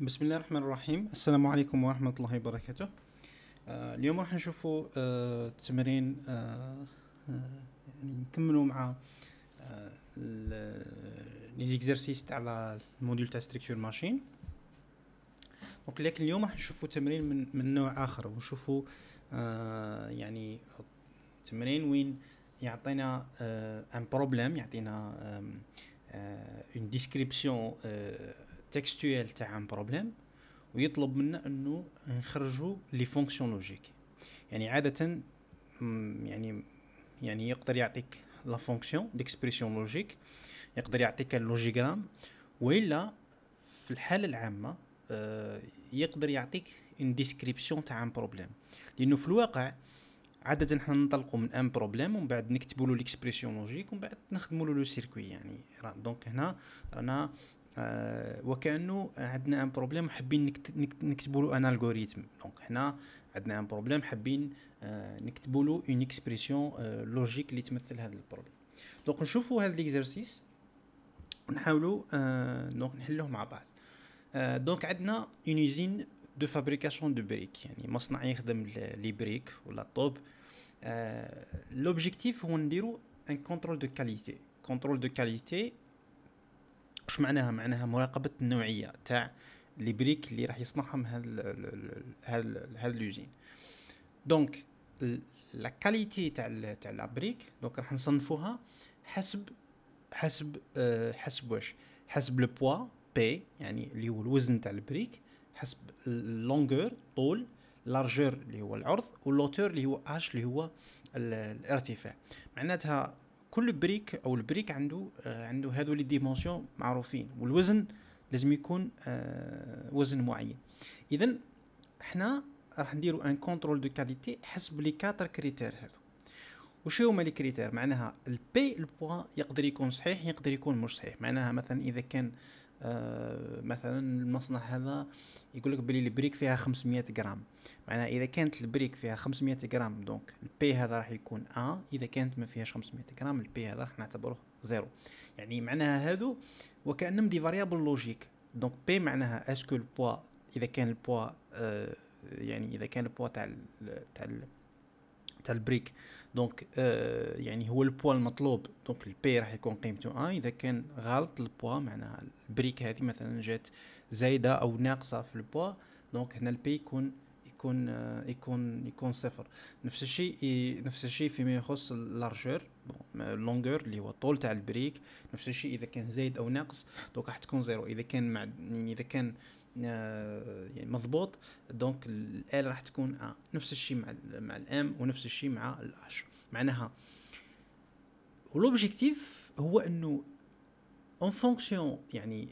بسم الله الرحمن الرحيم. السلام عليكم ورحمة الله وبركاته. اليوم راح نشوفوا تمرين يعني نكملوا مع لي زيكزارسيس تاع الموديول تاع ستركتور ماشين. لكن اليوم راح نشوفوا تمرين من نوع آخر، ونشوفوا يعني تمرين وين يعطينا ان بروبليم، يعطينا اون ديسكريبسيون تكستويل تاع ان بروبليم، ويطلب منا انه نخرجوا لي فونكسيون لوجيك. يعني عاده يعني يقدر يعطيك لا فونكسيون ديكسبريسيون لوجيك، يقدر يعطيك اللوجيغرام، وإلا في الحالة العامة يقدر يعطيك ان ديسكريبسيون تاع ان بروبليم. لانه في الواقع عادة احنا ننطلقوا من ان بروبليم ومن بعد نكتبوا له ليكسبريسيون لوجيك ومن بعد نخدموا له لو سيركوي. يعني دونك هنا رانا وكأنه عندنا ان بروبليم وحابين نكتبوا له ان الغوريثم. دونك هنا عندنا ان بروبليم حابين نكتبوا له اون اكسبريسيون لوجيك اللي تمثل هذا البروبليم. دونك نشوفوا هذا ليكزرسيس ونحاولوا دونك نحلوه مع بعض. دونك عندنا اون يوزين دو فابريكاسيون دو بريك، يعني مصنع يخدم لي بريك ولا طوب. لوبجيكتيف هو نديرو ان كونترول دو كاليتي. كونترول دو كاليتي واش معناها؟ معناها مراقبه النوعيه تاع لي بريك اللي راح يصنعهم هاد اليوزين. دونك لا كاليتي تاع لا بريك دونك راح نصنفوها حسب واش؟ حسب لو بوا بي، يعني اللي هو الوزن تاع البريك، حسب اللونغور طول، لارجور اللي هو العرض، واللوتور اللي هو اش اللي هو الارتفاع. معناتها كل بريك او البريك عنده هذو لي ديمونسيون معروفين، والوزن لازم يكون وزن معين. اذا احنا راح نديرو ان كونترول دو كاليتي حسب لي 4 كريتير هذو. وش هما لي كريتير؟ معناها البي البوا يقدر يكون صحيح، يقدر يكون مش صحيح. معناها مثلا اذا كان مثلا المصنع هذا يقول لك بلي البريك فيها 500 غرام، معناها اذا كانت البريك فيها 500 غرام دونك البي هذا راح يكون ا، اذا كانت ما فيهاش 500 غرام البي هذا راح نعتبره زيرو. يعني معناها هذو وكانهم دي فاريابل لوجيك. دونك بي معناها اسكو البوا، اذا كان البوا يعني اذا كان البوا تاع البريك دونك يعني هو البوا المطلوب، دونك البي راح يكون قيمته اذا كان غلط البوا معناها البريك هذه مثلا جات زايده او ناقصه في البوا، دونك هنا البي يكون صفر. نفس الشيء فيما يخص اللارجور لونغور اللي هو الطول تاع البريك، نفس الشيء اذا كان زايد او ناقص دونك راح تكون زيرو. اذا كان يعني اذا كان يعني مضبوط دونك الآلة راح تكون نفس الشيء مع الام، ونفس الشيء مع الاش. معناها ولوبجيكتيف هو انه اون فونكسيون يعني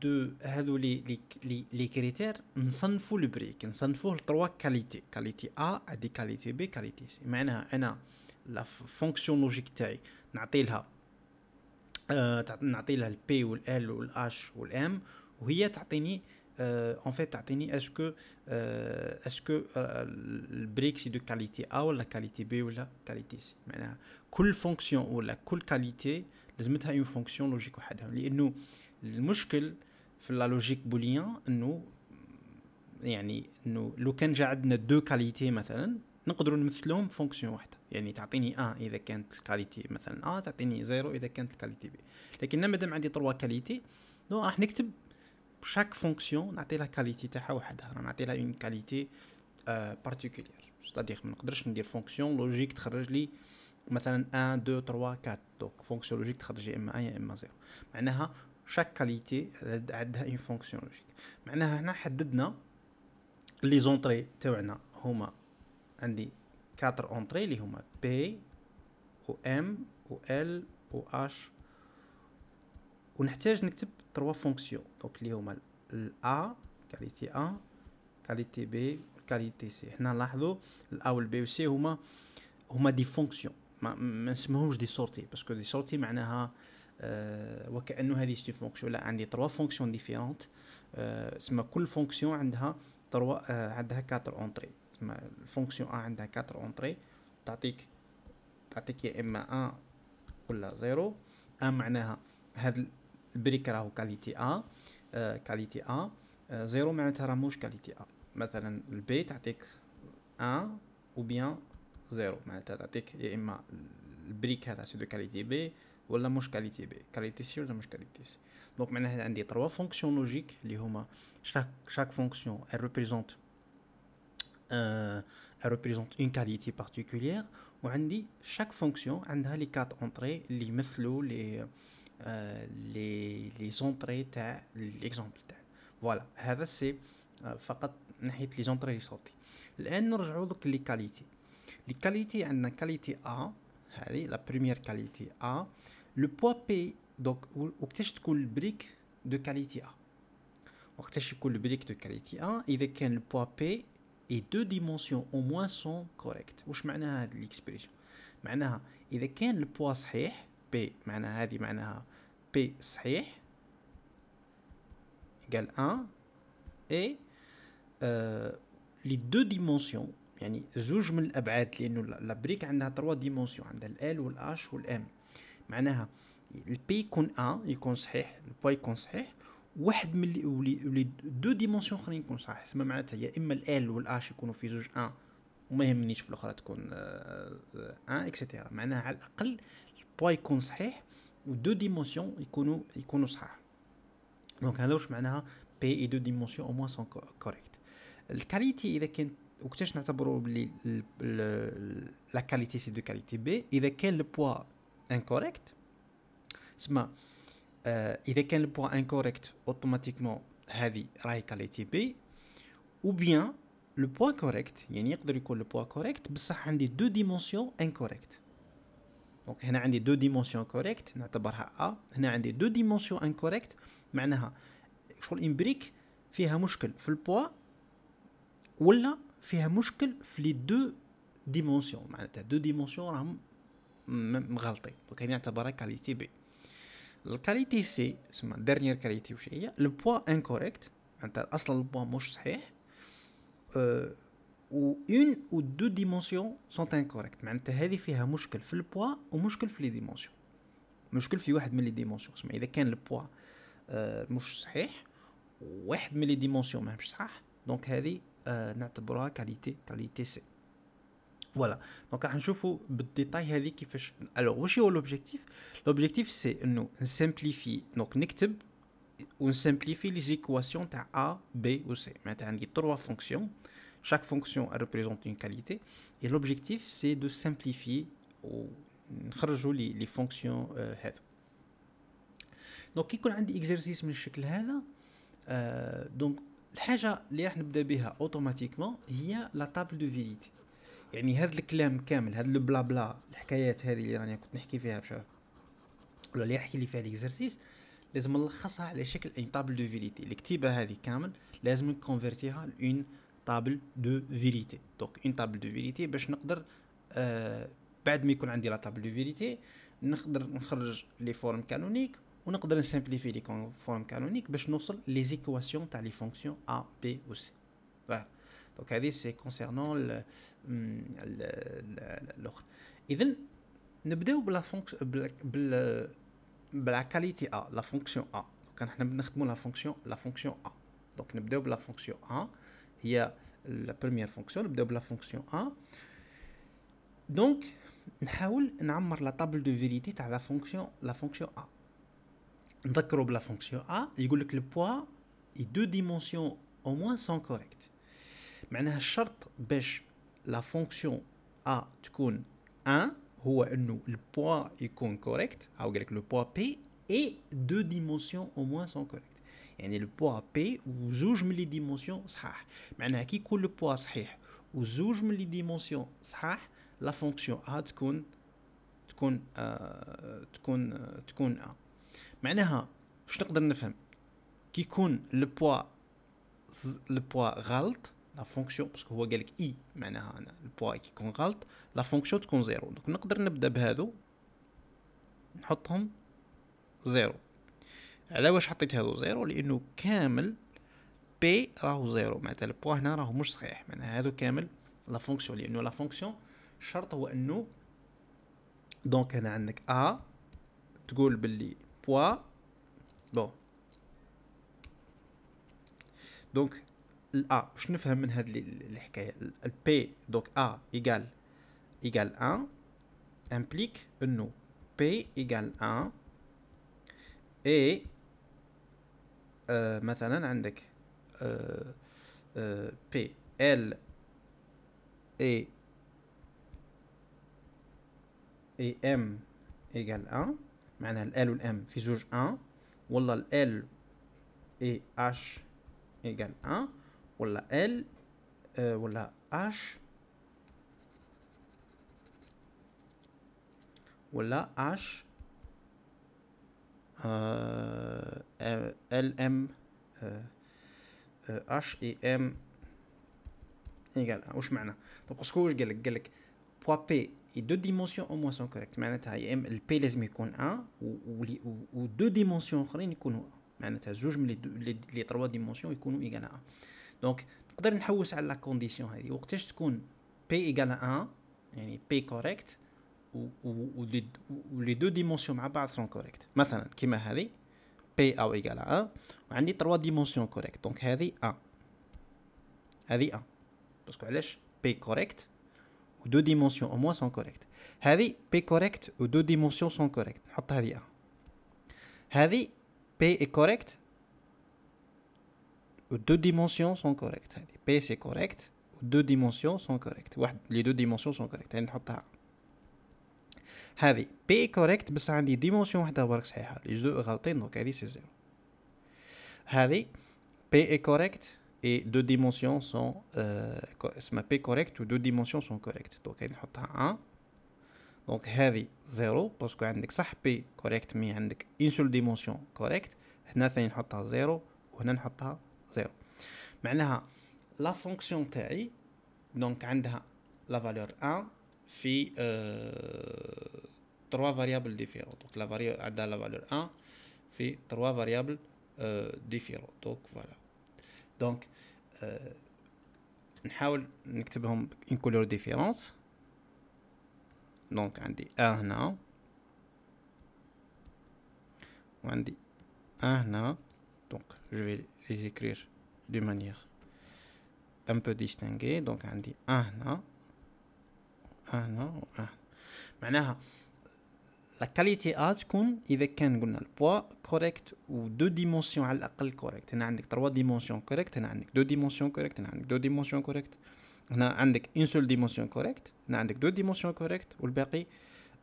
دو هذو لي كريتير نصنفوا البريك، نصنفوه لتروا كاليتي. كاليتي ا ادي كاليتي بي كاليتي سي. معناها انا لا فونكسيون لوجيك تاعي نعطي لها نعطي لها البي والال والاش والام، وهي تعطيني en fait تعطيني اسكو البريك سي دو كاليتي ا ولا كاليتي بي ولا كاليتي سي. معناها كل فونكسيون ولا كل كاليتي لازمتها اون فونكسيون لوجيك وحدها. لانه المشكل في لا لوجيك بوليان انه يعني انه لو كان جا عندنا دو كاليتي مثلا نقدروا نمثلهم فونكسيون واحده، يعني تعطيني اذا كانت الكاليتي مثلا تعطيني زيرو اذا كانت الكاليتي بي. لكن مادام عندي 3 كاليتي دونك راح نكتب chaque fonction نعطي لها كاليتي تاعها وحدها، نعطي لها اون كاليتي بارتيكولير. c'est-à-dire ما نقدرش ندير فونكسيون لوجيك تخرج لي مثلا 1 2 3 4 دونك فونكسيون لوجيك تخرج لي اما 1 يا اما 0. معناها chaque كاليتي عندها اون فونكسيون لوجيك. معناها هنا حددنا لي زونطري تاعنا هما عندي 4 اونطري اللي هما بي و ام و ال و اش، ونحتاج نكتب 3 فونكسيون دونك اللي هما الA كاليتي A كاليتي B كاليتي C. هنا نلاحظوا الA والB والC هما دي فونكسيون، ما نسموهمش دي سورتي باسكو دي سورتي معناها وكأنه هذه سي فونكسيون. لا، عندي 3 فونكسيون ديفيرونت. اسمها كل فونكسيون عندها 3 عندها 4 اونطري. اسمها الفونكسيون A عندها 4 اونطري تعطيك يا اما 1 ولا 0. معناها هذا البريك راهو كاليتي A كاليتي A زيرو معناتها راه موش كاليتي ا. مثلا البي تعطيك ان او بيان زيرو، معناتها تعطيك يا اما البريك هذا سي دو كاليتي بي ولا موش كاليتي بي، كاليتي سي ولا موش كاليتي سي. دونك معناها عندي 3 فونكسيون لوجيك اللي هما chaque fonction elle représente une qualité particulière، وعندي chaque fonction عندها لي 4 entrées اللي يمثلوا les entrées تاع l'exemple تاع. فوالا هذا سي فقط ناحيه لي زونطري اللي صوتي. الان نرجعوا دوك لي كاليتي. لي كاليتي عندنا كاليتي ا، هذه لا بريمير كاليتي ا. لو بوا بي دونك وقتاش تكون البريك دو كاليتي ا؟ وقتاش يكون البريك دو كاليتي ا؟ اذا كان لو بوا بي اي دو ديمونسيون او موان سون كوريكت. واش معناها هاد ليكسبريسيون؟ معناها اذا كان لو بوا صحيح بي، معناها هذه معناها بي صحيح قال 1 اي لي دو ديمونسيون، يعني زوج من الابعاد، لانه لا بريك عندها 3 ديمونسيون، عندها ال والاش والام. معناها البي يكون 1 يكون صحيح، البوا يكون صحيح، واحد من لي دو ديمونسيون اخرين يكون صحيح. اسمها معناتها يا اما ال والاش يكونوا في زوج 1 وما يهمنيش في الاخرى تكون 1 اكسيتيرا. معناها على الاقل البوا يكون صحيح ودو ديمونسيون يكونوا صحاح. دونك هذا واش معناها بي اي دو ديمونسيون او موان سون كوريكت. الكاليتي اذا كان وقتاش نعتبروا بلي لا كاليتي سي دو كاليتي بي؟ اذا كان لو بوا انكوريكت، اسمع اذا كان لو بوا انكوريكت اوتوماتيكمون هذه راهي كاليتي بي، او بيان لو بوا كوريكت، يعني يقدر يكون لو بوا كوريكت بصح عندي دو ديمونسيون انكوريكت. دونك هنا عندي دو ديمونسيون كوريكت نعتبرها ا، هنا عندي دو ديمونسيون انكوريكت، معناها شغل امبريك فيها مشكل في البوا ولا فيها مشكل في لي دو ديمونسيون، معناتها دو ديمونسيون راهم مغلطين. دونك هنا نعتبرها كاليتي بي. الكاليتي سي اسمها ديرنيير كاليتي واش هي؟ لو بوا انكوريكت، معناتها اصلا البوا مش صحيح، و اون او دو ديمونسيون سون انكوريكت، معناتها هذه فيها مشكل في البوا ومشكل في لي ديمونسيون، مشكل في واحد من لي ديمونسيون. اسمها اذا كان البوا مش صحيح واحد من لي ديمونسيون ماهمش صحاح، دونك هذه نعتبرها كاليتي سي. فوالا دونك راح نشوفوا بالديتاي هذه كيفاش. الوغ واش هو لوبجيكتيف؟ لوبجيكتيف سي انه نسامبليفي، دونك نكتب ونسامبليفي لي زيكواسيون تاع ا بي و سي. معناتها عندي 3 فونكسيون، chaque fonction elle représente une qualité et l'objectif c'est de simplifier ou نخرجوا لي فونكسيون هذو. دونك كي يكون عندي اكزرسيس من الشكل هذا دونك الحاجه اللي راح نبدا بها اوتوماتيكمون هي لا تابل دو فيريتي. يعني هذا الكلام كامل، هذا لو بلا بلا، الحكايات هذه اللي راني كنت نحكي فيها ولا اللي يحكي لي فيها الاكزرسيس، لازم نلخصها على شكل ان تابل دو فيريتي. الكتيبه هذه كامل لازم نكونفيرتيها لون تابل دو فيريتي. دونك اون تابل دو فيريتي باش نقدر بعد ما يكون عندي لا تابل دو فيريتي نقدر نخرج لي فورم كانونيك ونقدر نسامبليفي لي فورم كانونيك باش نوصل لي زيكواسيون تاع لي فونكسيون ا بي و سي. فوالا دونك هذه سي كونسيرنون الاخر. اذا نبداو بلا فونكسيون بلا كاليتي ا، لا فونكسيون ا. دونك احنا بنخدموا لا فونكسيون ا. دونك نبداو بلا فونكسيون ا، هي لا بروميير فونكسيون. نبداو بلا فونكسيون ا. دونك نحاول نعمر لا تابل دو فيريتي تاع لا فونكسيون ا. نذكروا بلا فونكسيون ا يقول لك لو بوا اي دو ديمونسيون او موان سون كوريكت. معناها الشرط باش لا فونكسيون ا تكون 1 هو انه البوا يكون كوريكت. او قال لك لو بوا بي اي دو ديمونسيون او موان سون كوريكت، يعني لو بوا بي وزوج من لي ديمونسيون صحاح. معناها كي يكون لو بوا صحيح وزوج من لي ديمونسيون صحاح لا فونكسيون ا تكون ا. معناها واش نقدر نفهم؟ كي يكون لو بوا غلط لا فونكسيون، باسكو هو قال لك اي، معناها البوا كي يكون غلط لا فونكسيون تكون زيرو. دونك نقدر نبدا بهادو نحطهم زيرو. على واش حطيت هادو زيرو؟ لانه كامل بي راهو زيرو، معناتها البوا هنا راهو مش صحيح. معناها هادو كامل لا فونكسيون، لانه لا فونكسيون الشرط هو انه دونك هنا عندك ا تقول باللي بوا بون دونك الA واش نفهم من هذه الحكايه الP دونك A égale 1 implique انه P égale 1 et مثلا عندك P L et M égale 1 معناها ال L و M في زوج 1 ولا ال L et H égale 1 ولا L ولا H ولا H L M H et M égale 1 واش معنى دونك اسكو واش قالك بوا P et deux dimensions au moins sont correctes معناتها يا اما البي لازم يكون 1 و دو ديمونسيون اخرين يكونوا 1 معناتها زوج من لي 3 ديمونسيون يكونوا ايغال 1 دونك نقدر نحوس على لا كونديسيون هذه وقتاش تكون بي ايغال 1 يعني بي كوريكت و لي دو ديمونسيون مع بعض سون كوريكت مثلا كيما هذه بي او ايغال 1 وعندي 3 ديمونسيون كوريكت دونك هذه 1 هذه 1 باسكو علاش بي كوريكت و دو ديمونسيون au moins sont correctes هذه بي كوريكت و دو ديمونسيون sont correctes نحط هذه هذه بي est correct و دو ديمونسيون sont correctes هذه بي c'est correct و دو ديمونسيون sont correctes واحد لي دو ديمونسيون sont correctes يعني نحطها هذه بي est correct بس عندي ديمونسيون واحده برك صحيحه لي زو غلطين دونك هذه سي زيرو هذه بي est correct et deux dimensions sont اسمها P correct و deux dimensions sont correctes donc هذه نحطها 1 donc هذه 0 باسكو عندك صح P correct مي عندك une seule dimension correct هنا ثاني نحطها 0 وهنا نحطها 0 معناها لا فونكسيون تاعي دونك عندها لا فالور 1 في 3 variables différentes donc la variable عندها لا فالور 1 في 3 variables différentes donc voilà donc نحاول نكتبهم une couleur différence donc عندي A هنا وعندي A هنا donc je vais les écrire de manière un peu distinguée donc عندي A هنا A هنا و A معناها لا كاليتي A تكون اذا كان قلنا البوا كوريكت و دو ديمونسيون على الاقل كوريكت هنا عندك 3 ديمونسيون كوريكت هنا عندك 2 ديمونسيون كوريكت هنا عندك 2 ديمونسيون كوريكت هنا عندك اون سول ديمونسيون كوريكت هنا عندك 2 ديمونسيون كوريكت والباقي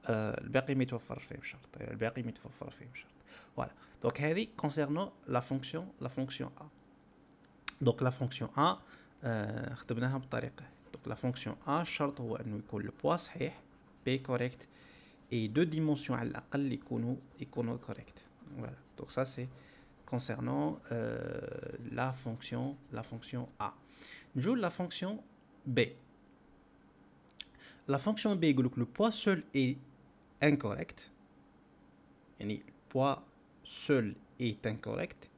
الباقي ما يتوفر فيه بشرط الباقي ما يتوفر فيه بشرط فوالا دونك هذه كونسيرنو لا فونكسيون A دونك لا فونكسيون A خدمناها بالطريقه دونك لا فونكسيون A الشرط هو انه يكون البوا صحيح بي كوريكت et deux dimensions à l'aqal يكونوا correct. Voilà. Donc ça c'est concernant la fonction A. Nous la fonction B. La fonction B يقول لك le poids seul est incorrect. يعني le poids seul est incorrect.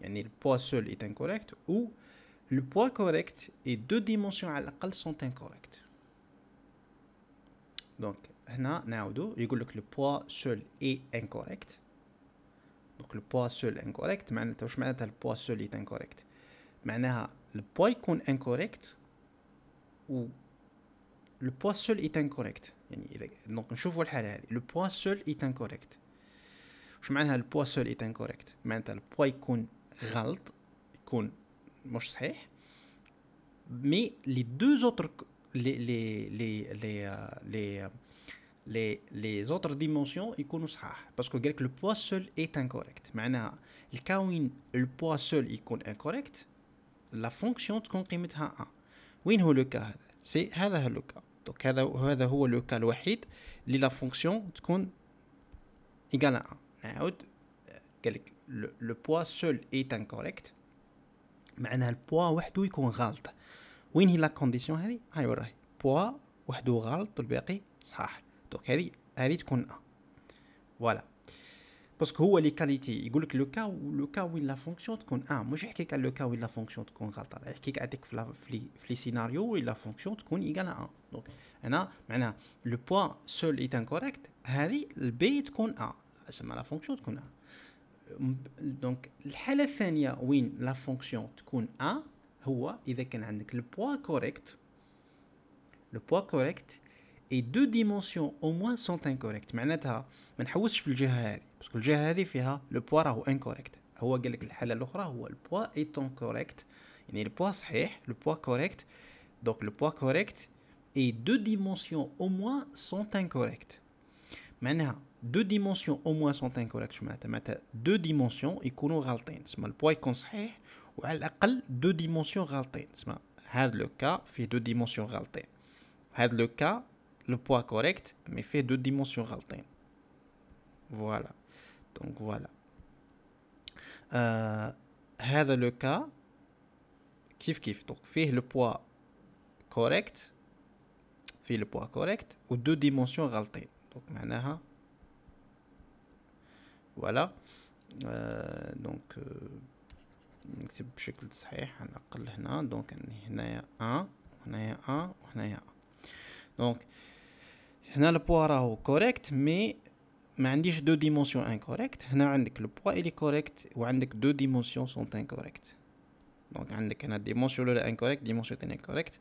يعني le poids seul est incorrect ou le poids correct et deux dimensions à l'aqal sont incorrectes. Donc هنا نعاودو يقول لك le poids seul est incorrect donc le poids seul incorrect معناتها واش معناتها le poids seul est incorrect معناها le poids يكون incorrect و le poids seul est incorrect يعني دونك نشوفوا الحالة هذه le poids seul est incorrect واش معناها le poids seul est incorrect معناتها le poids يكون غلط يكون مش صحيح mais les deux autres les autres dimensions يكونوا صحاح باسكو قالك le poids seul est incorrect معناها الكاوين le poids seul يكون incorrect la fonction تكون قيمتها 1 وين هو لو كا هذا سي هذا هو لو كا دونك هذا هو لو كا الوحيد اللي لا فونكسيون تكون ايغال 1 نعاود قالك le poids seul est incorrect معناها البوا وحده يكون غلط وين هي لا كونديسيون هذه هاي وراهي بوا وحده غلط والباقي صحاح دونك هذه تكون فوالا باسكو هو لي كاليتي يقول لك لو كا وين لا فونكسيون تكون مش يحكيك على لو كا وين لا فونكسيون تكون غلطه يحكيك عندك في لي سيناريو وين لا فونكسيون تكون ايغال 1 دونك هنا معناها لو بوين سول ايت انكوريكت هذه البي تكون اسمها لا فونكسيون تكون دونك الحاله الثانيه وين لا فونكسيون تكون ا هو اذا كان عندك لو بوا كوريكت. لو بوا كوريكت اي دو ديمونسيون او موان سون انكوريكت. معناتها ما نحوسش في الجهه هذه باسكو الجهه هذه فيها لو بوا راهو انكوريكت. هو قال لك الحاله الاخرى هو البوا ايتون كوريكت، يعني البوا صحيح، لو بوا كوريكت. دونك لو بوا كوريكت اي دو ديمونسيون او موان سون انكوريكت. معناها دو ديمونسيون او موان سون انكوريكت. شو معناتها دو ديمونسيون يكونوا غالطين، تسمى البوا يكون صحيح وعلى الاقل دو ديمونسيون غالطين. تسمى هذا لو كا فيه دو ديمونسيون غالطين، هذا لو كا le poids correct mais fait deux dimensions غلطين. voilà donc voilà هذا le cas كيف donc فيه le poids correct، فيه le poids correct و deux dimensions غلطين. donc معناها voilà donc نكتب بشكل صحيح على الأقل هنا. دونك هنايا 1 وهنايا 1 وهنايا 1. دونك هنا البوا راهو كوريكت مي ما عنديش دو ديمونسيون انكوريكت. هنا عندك لو بوا الي كوريكت وعندك دو ديمونسيون سون انكوريكت. دونك عندك هنا ديمونسيون الاولى انكوريكت، ديمونسيون الثانيه انكوريكت.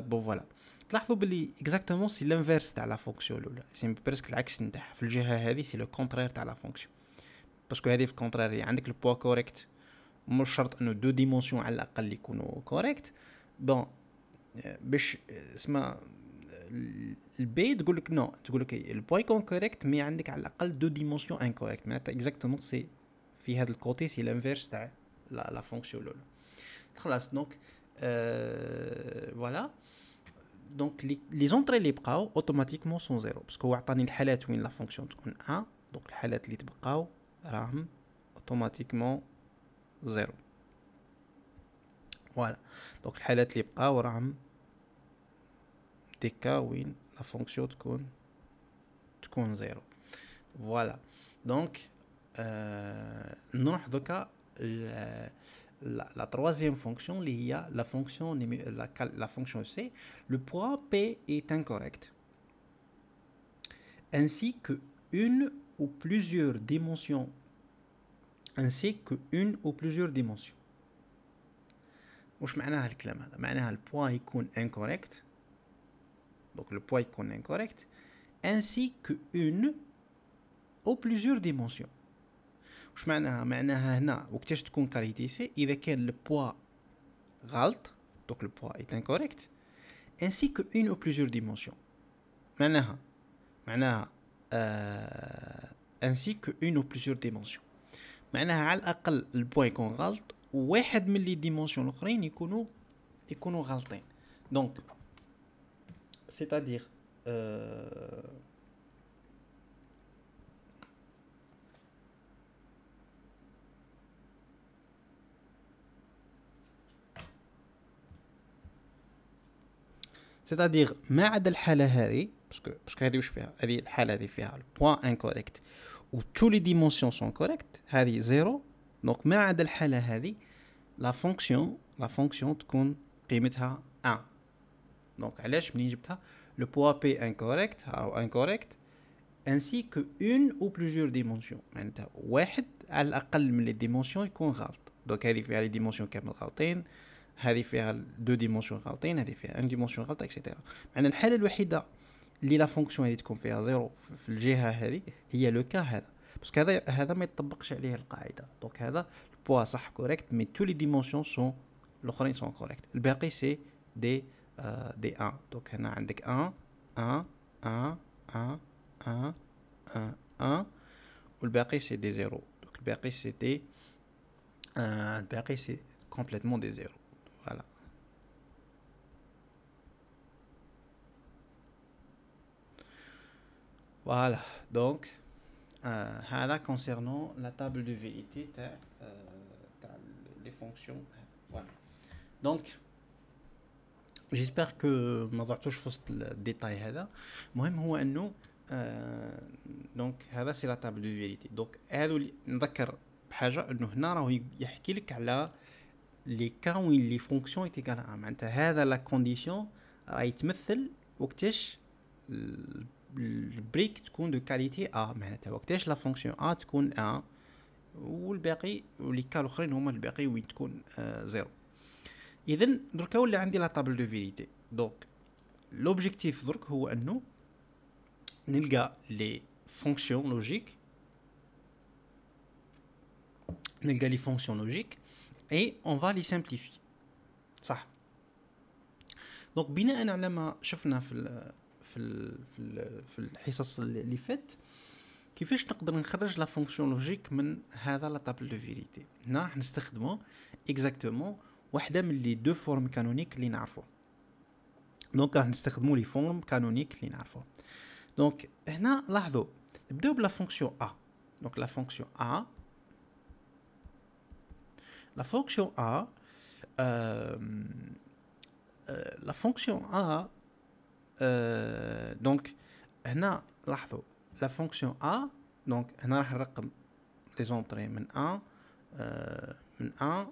بون فوالا تلاحظوا بلي اكزاكتومون سي لانفيرس تاع لا فونكسيون الاولى، سي بريسك العكس نتاعها. في الجهه هذه سي لو كونترير تاع لا فونكسيون باسكو هذه في الكونترير عندك لو بوا كوريكت، مش شرط انه دو ديمونسيون على الاقل يكونوا كوريكت. بون باش اسمها البي تقول لك نو، تقول لك البوا يكون كوريكت مي عندك على الاقل دو ديمونسيون انكوريكت. معناتها اكزاكتومون سي في هذا الكوتي سي لانفيرس تاع لا فونكسيون الاولى. خلاص دونك فوالا دونك لي زونطري اللي بقاو اوتوماتيكمون سون زيرو باسكو هو عطاني الحالات وين لا فونكسيون تكون 1. دونك الحالات اللي تبقاو راهم اوتوماتيكمون زيرو. فوالا دونك الحالات اللي بقاو راهم دي كا وين لا فونكسيون تكون زيرو. فوالا دونك نروح دوكا la troisième fonction اللي هي la fonction c. Le poids p est incorrect ainsi que une ou plusieurs dimensions وش معناها الكلام هذا؟ معناها البوا يكون incorrect. donc le poids يكون incorrect ainsi que une ou plusieurs dimensions. وش معناها؟ معناها هنا وقتاش تكون كاليتي سي اذا كان البوا غلط. donc le poids est incorrect ainsi que une ou plusieurs dimensions. معناها ainsi que une ou plusieurs dimensions. معناها على الاقل البوا يكون غلط وواحد من لي ديمونسيون الاخرين يكونوا غلطين. donc c'est-à-dire ما عدا الحالة هذه باسكو هذه وش فيها؟ هذه الحالة هذه فيها البوان انكوريكت و تو لي ديمونسيون سون كوريكت، هذه زيرو. دونك ما عدا الحالة هذه لا فونكسيون تكون قيمتها 1. دونك علاش منين جبتها؟ لو بوا بي انكوريكت راهو انكوريكت ainsi que une ou plusieurs dimensions. معناتها واحد على الاقل من لي ديمونسيون يكون غلط. دونك هذه فيها لي ديمونسيون كامل غلطين، هذه فيها دو ديمونسيون غلطين، هذه فيها ان ديمونسيون غلطه اكسيتيرا. معناها الحاله الوحيده اللي لا فونكسيون هذه تكون فيها زيرو في الجهه هذه هي لو كا هذا، باسكو هذا ما يطبقش عليه القاعده. دونك هذا البوا صح كوريكت مي تو لي ديمونسيون سون الاخرين سون كوريكت. الباقي سي دي 1. دونك هنا عندك 1 1 1 1 1 1 1 والباقي سي دي زيرو. دونك الباقي سي دي الباقي سي كومبليتمون دي زيرو. Voilà. Voilà. Donc, هذا concernant la table de vérité تاع les fonctions. Voilà. Donc, j'espère que ما ضعتوش في وسط الديتاي هذا. المهم هو انه دونك هذا سي لا تابل دو فيريتي. دونك هذو نذكر بحاجه انه هنا راهو يحكي لك على لي كا وين لي فونكسيون ايتيكال ا. معناتها هذا لا كونديسيون راهي تمثل وقتاش البريك تكون دو كاليتي ا. معناتها وقتاش لا فونكسيون ا تكون ا والباقي ولي كا الاخرين هما الباقي وين تكون زيرو. اذا دركا ولا عندي لا طابل دو فيريتي. دونك لوبجيكتيف درك هو انه نلقى لي فونكسيون لوجيك، نلقى لي فونكسيون لوجيك اي اون فا لي سامبليفي. صح. دونك بناء على ما شفنا في الحصص اللي فات كيفاش نقدر نخرج لا فونكسيون لوجيك من هذا لا طابل دو فيريتي. هنا راح نستخدمو اكزاكتومون واحده من لي دو فورم كانونيك اللي نعرفو. دونك راح نستخدمو لي فورم كانونيك اللي نعرفو. دونك هنا لاحظوا نبداو بلا فونكسيون ا. دونك لا فونكسيون ا، لا فونكسيون ا لا فونكسيون ا دونك هنا لاحظوا لا فونكسيون ا. دونك هنا راح نرقم لي زونطري من 1 من 1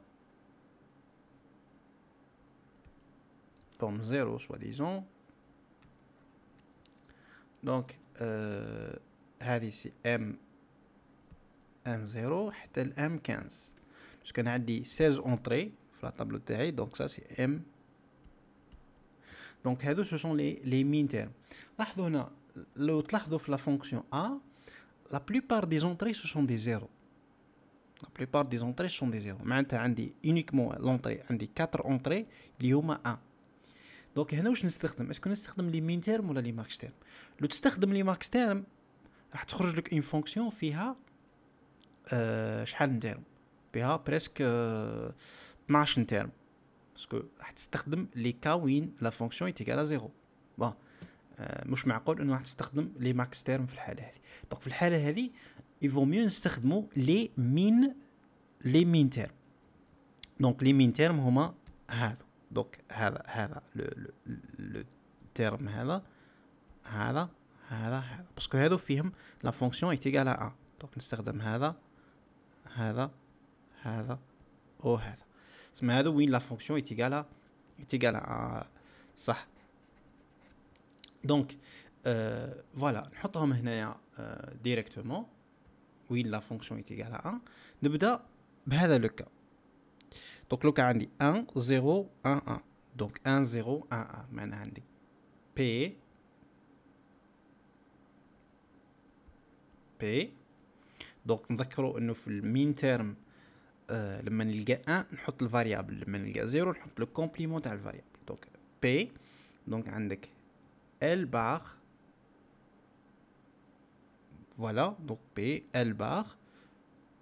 بوم 0 سوا ديزون. دونك هذه سي ام 0 حتى ل ام 15 باش كان عندي 16 اونطري في لا طابلو تاعي. دونك سا سي ام. دونك هادو سو سون لي مين تيرم. لاحظوا هنا لو تلاحظوا في لا فونكسيون ا لا بلوبار دي زونطري سو سون دي زيرو. لا بلوبار دي زونطري سو سون دي زيرو، معناتها عندي يونيكمون لونطري عندي 4 اونطري اللي هما 1. دونك هنا واش نستخدم؟ اسكو نستخدم لي مين تيرم ولا لي ماكس تيرم؟ لو تستخدم لي ماكس تيرم راح تخرج لك اون فونكسيون فيها شحال تيرم؟ فيها بريسك 12 تيرم، باسكو راح تستخدم لي كا وين لا فونكسيون ايتيغال زيرو. بون مش معقول انه راح تستخدم لي ماكس تيرم في الحاله هذه. دونك في الحاله هذه يفو ميو نستخدموا لي مين تيرم. دونك لي مين تيرم هما هذا. دونك هذا لو تيرم هذا باسكو هادو فيهم لا فونكسيون ايتيغال 1. دونك نستخدم هذا وهذا. اسمع هذا وين لا فونكسيون ايتيغال صح. دونك فوالا نحطهم هنايا ديريكتومون وين لا فونكسيون ايتيغال 1. نبدا بهذا لو كا. دونك لو كا عندي 1 0 1 1. دونك 1 0 1 1 معناها عندي بي. دونك نذكروا انه في المين تيرم لما نلقى 1 نحط الفاريابل، لما نلقى 0 نحط لو كومبليمون تاع الفاريابل. دونك بي. دونك عندك ال بار فوالا. دونك بي ال بار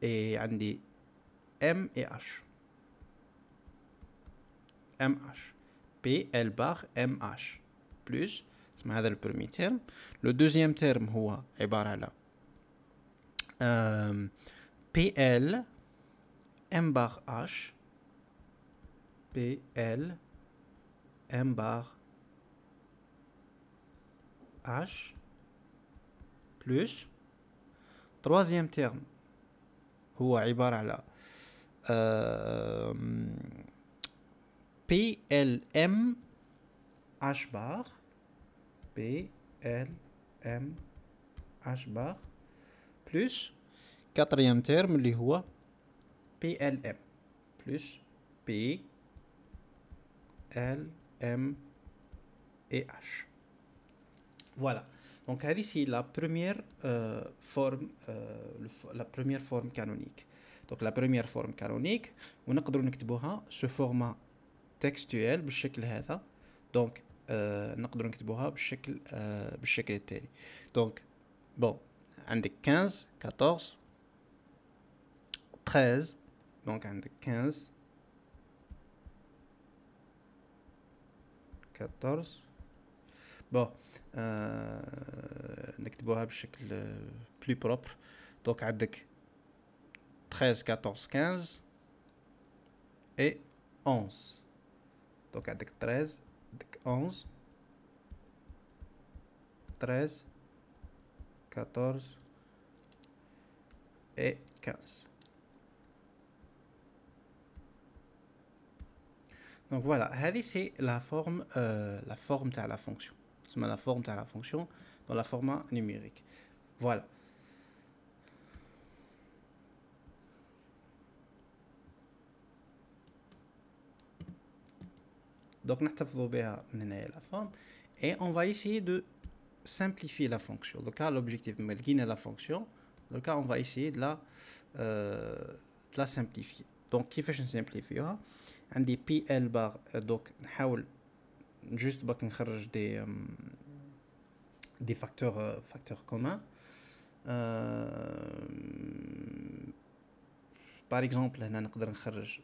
اي عندي ام اي اش بي ال بار ام اش بلس. اسمع هذا البريمي تيرم. لو دوزيام تيرم هو عباره على بي ال ام بار اش بي ال ام بار اش بلس. troisième terme هو عبارة على بي ال ام اش بار بي ال ام اش بار بلس quatrième terme اللي هو بي ال ام بلس بي ال ام اي اش. فوالا. دونك هذه سي لا بروميير فورم لا بروميير فورم كانونيك. دونك لا بروميير فورم كانونيك ونقدروا نكتبوها سو فورما تكستويل بالشكل هذا. دونك نقدروا نكتبوها بالشكل التالي. دونك بون عندك 15 14 13. دونك عندك 15 14. بون نكتبوها بشكل بلو بروبر. دونك عندك 13 14 15 اي 11. دونك عندك 13 عندك 11 13 14 اي 15. دونك فوالا هذه سي لا فورم تاع لا فونكسيون. تسمى لا فورم تاع لا فونكسيون dans la format numérique. Voilà. Donc نحتفظوا بها من هنايا la forme et on va essayer de simplifier la fonction. Donc là l'objectif ما لقينا la fonction. Donc là on va essayer de la simplifier. Donc كيفاش نسمبليفيوها؟ عندي بي ال بار دوك نحاول juste باك نخرج des facteurs communs. Par exemple هنا نقدر نخرج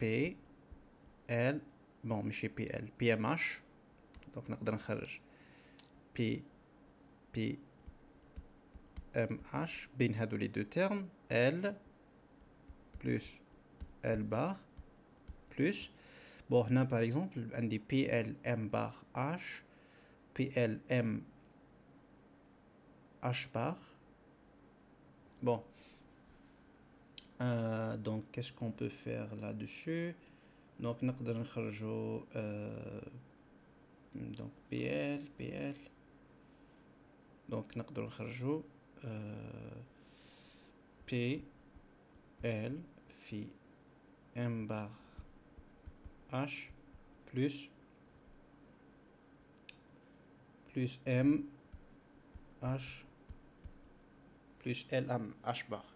P L bon ماشي P L PMH donc نقدر نخرج P MH بين هادو les deux termes L plus L bar plus bon هنا par exemple عندي PL M bar H PL M H bar. Bon. Donc, qu'est-ce qu'on peut faire là-dessus? Donc, نقدر نخرجو donc PL. Donc, نقدر نخرجو PL في M bar H plus M H plus LM H bar.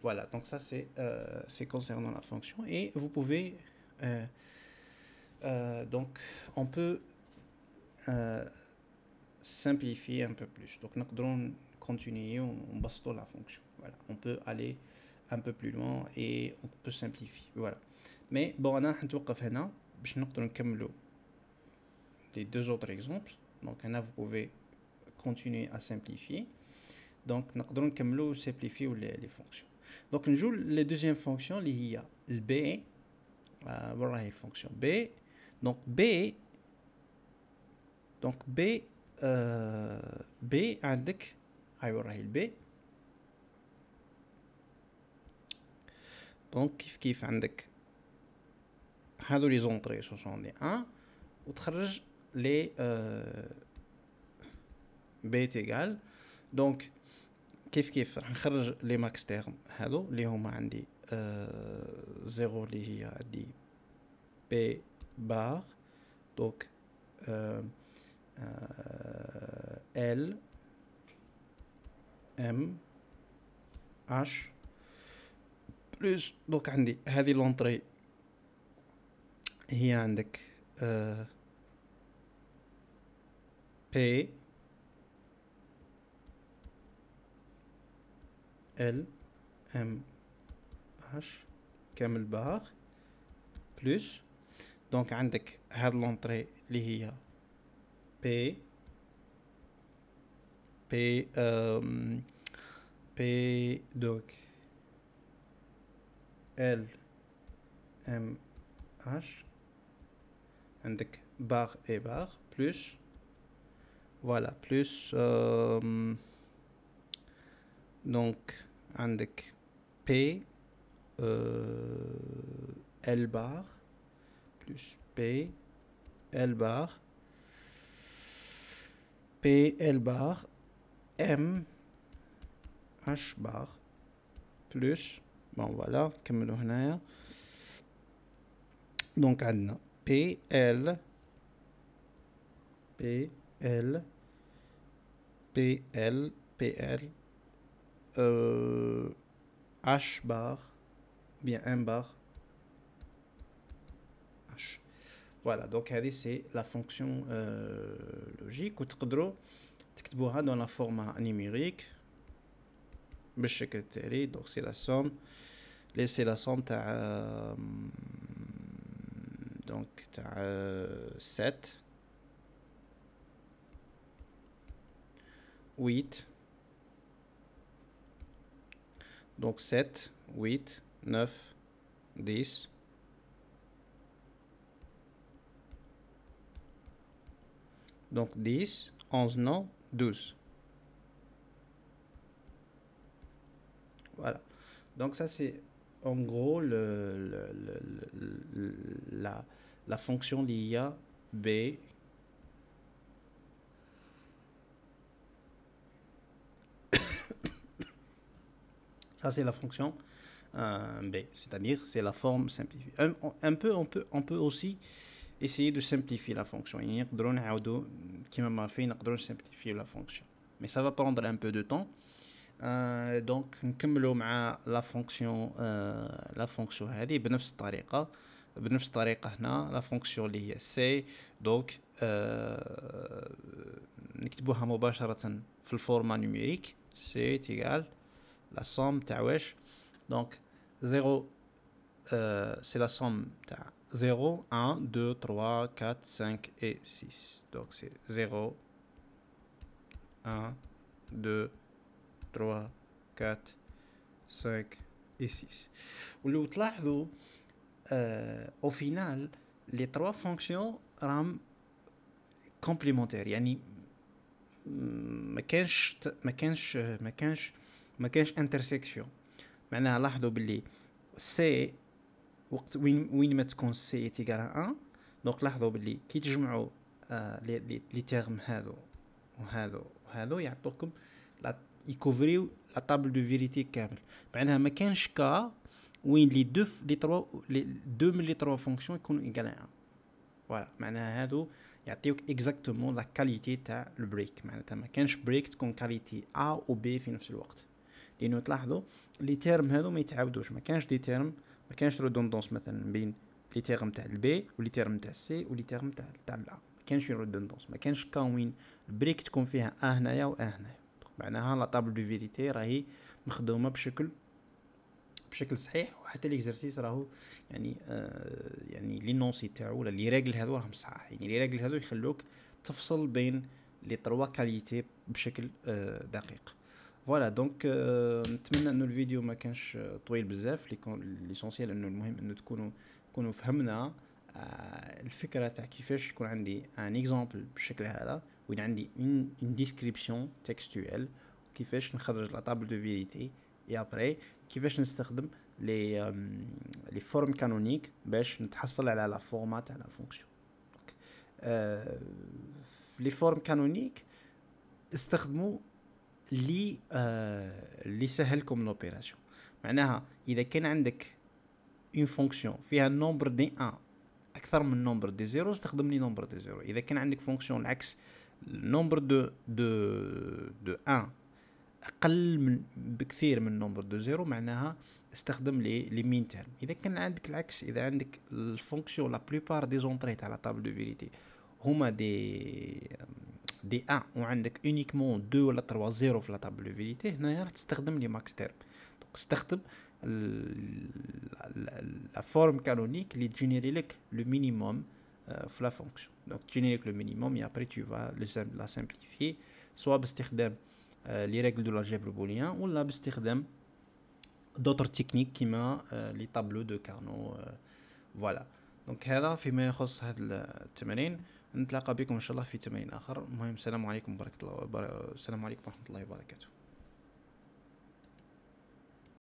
Voilà, donc ça c'est concernant la fonction. Et vous pouvez donc on peut simplifier un peu plus. Donc nous continuer, on basse la fonction. Voilà, on peut aller un peu plus loin et on peut simplifier. Voilà. Mais bon, on a les deux autres exemples. Donc là vous pouvez continuer à simplifier. Donc nous allons simplifier les fonctions. Donc nous jouons les deuxièmes fonctions اللي هي le B. Voilà la fonction B. Donc B B عندك هاي وراهي ال B. Donc كيف عندك هادو لي زونطري ce sont les 1 وتخرج les B égale. Donc كيف راح نخرج لي ماكس تيرم هادو اللي هما عندي زيرو اللي هي عندي بي بار دوك ال ام اش بلس دوك عندي هذه لونطري هي عندك بي L M H كامل بار بلس دونك عندك هاد لونطري اللي هي P دوك L M H عندك بار et بار بلس voilà plus donc عندك P L bar plus P L bar P L bar M H bar plus bon voilà كملوا هنايا donc عندنا P L H bar bien M bar H. Voilà, donc c'est la fonction logique. وتقدروا تكتبوها dans la format numérique بالشكل التالي. donc c'est la somme تاع donc تاع 7 8 donc 7 8 9 10 donc 10 11 non 12. Voilà, donc ça c'est en gros la fonction l'IA B. Ça c'est la fonction B, c'est-à-dire c'est la forme simplifiée. On peut aussi essayer de simplifier la fonction. يعني نقدروا نعاودوا كيما ما في نقدروا simplifier la fonction. Mais ça va prendre un peu de temps. Donc نكملوا مع la fonction هذه بنفس الطريقة هنا la fonction اللي هي c. donc نكتبوها مباشرة في الفورما نيميريك c égal la somme تاع واش. donc 0 c'est la somme تاع 0 1 2 3 4 5 et 6. donc c'est 0 1 2 3 4 5 et 6. ولو تلاحظوا au final les trois fonctions راهم complémentaires. يعني ما كانش intersection. معناها لاحظوا باللي c وقت وين ما تكون c est égal à 1. donc لاحظوا باللي كي تجمعوا لي تيرم هذو يعطوكم يكوفريو لا طابل دو فيريتي كامل. معناها ما كانش كا وين لي دو من لي تروا فونكسيون يكونوا ايغال 1. فوالا معناها هادو يعطيوك اكزاكتومون لا كاليتي تاع البريك. معناتها ما كانش بريك تكون كاليتي ا و بي في نفس الوقت. لانه تلاحظوا لي تيرم هادو ما يتعاودوش. ما كانش دي تيرم ما كانش ريدوندونس مثلا بين لي تيرم تاع البي ولي تيرم تاع السي ولي تيرم تاع الا. ما كانش ريدوندونس. ما كانش كا وين البريك تكون فيها هنايا و هنايا. معناها لا طابل دو فيريتي راهي مخدومه بشكل صحيح. وحتى ليكزرسيس راهو يعني لي نونسي تاعو ولا لي ريغل هذو راهم صحاح. يعني لي ريغل هذو يخلوك تفصل بين لي تروا كاليتي بشكل دقيق. فوالا دونك نتمنى انه الفيديو ما كانش طويل بزاف. ليسونسيال انه المهم انه تكونوا فهمنا الفكره تاع كيفاش يكون عندي ان اكزامبل بالشكل هذا وين عندي اون ديسكريبسيون تكستويل كيفاش نخرج لا طابل دو فيريتي. اي ابري كيفاش نستخدم لي فورم كانونيك باش نتحصل على لا فورما تاع لا فونكسيون. لي فورم كانونيك استخدموا اللي سهلكم لوبيراسيون. معناها اذا كان عندك اون فونكسيون فيها نومبر دي 1 اكثر من نومبر دي 0 استخدم لي نومبر دي 0. اذا كان عندك فونكسيون العكس نومبر دو 1 اقل من بكثير من نومبر دو 0 معناها استخدم لي مين تيرم. اذا كان عندك العكس اذا عندك الفونكسيون لا بلوبار دي زونطري تاع لا طابل دو فيريتي هما دي 1 وعندك اونيكمون 2 ولا 3 0 في لا طابل دو فيريتي هنايا راح تستخدم لي ماكس تيرم. دونك استخدم la forme canonique اللي تجينيري لك le minimum في la fonction. donc تجينيري لك le minimum et après tu vas la simplifier soit باستخدام les règles de l'algèbre booléen ولا باستخدام d'autres techniques كيما les tableaux de Carnot. voilà donc هذا فيما يخص هذا التمرين. نتلاقى بكم ان شاء الله في تمرين اخر. المهم السلام عليكم ورحمه الله وبركاته.